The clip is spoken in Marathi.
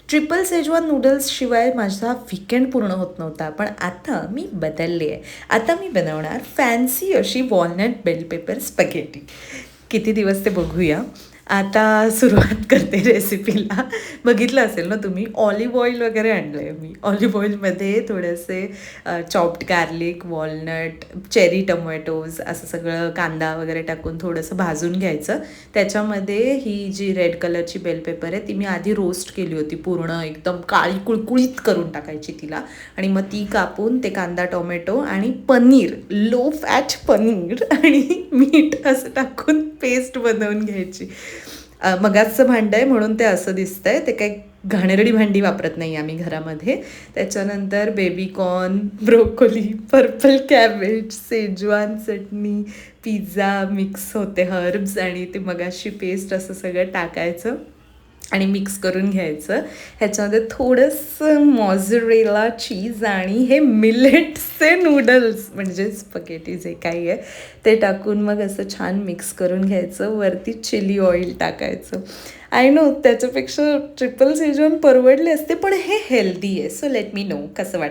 ट्रिपल शेजवान नूडल्सशिवाय माझा वीकेंड पूर्ण होत नव्हता. पण आता मी बदलली आहे. आता मी बनवणार फॅन्सी अशी वॉलनट बेल पेपर स्पॅगेटी. किती दिवस ते बघूया. आता सुरुवात करते रेसिपीला. बघितलं असेल ना तुम्ही, ऑलिव्ह ऑइल वगैरे आणलं आहे मी. ऑलिव्ह ऑइलमध्ये थोडेसे chopped garlic, walnut, cherry tomatoes असं सगळं कांदा वगैरे टाकून थोडंसं भाजून घ्यायचं. त्याच्यामध्ये ही जी रेड कलरची बेल पेपर आहे ती मी आधी रोस्ट केली होती, पूर्ण एकदम काळी कुळकुळीत करून टाकायची तिला. आणि मग ती कापून ते कांदा, टोमॅटो आणि पनीर, लो फॅट पनीर आणि मीठ असं टाकून पेस्ट बनवून घ्यायची. मगाचं भांडं आहे म्हणून ते असं दिसतंय. ते काही घाणेरडी भांडी वापरत नाही आम्ही घरामध्ये. त्याच्यानंतर baby corn, broccoli, purple cabbage, Schezwan chutney, pizza mix होते हर्ब्स आणि ते मगाशी पेस्ट असं सगळं टाकायचं आणि मिक्स करून घ्यायचं. ह्याच्यामध्ये थोडंसं मॉझरेला चीज आणि हे मिलेट्सचे नूडल्स म्हणजे स्पगेटी जे काही आहे ते टाकून मग असं छान मिक्स करून घ्यायचं. वरती चिली ऑइल टाकायचं. आय नो त्याच्यापेक्षा ट्रिपल शेजवान परवडले असते, पण हे हेल्दी आहे. सो लेट मी नो कसं वाटतं.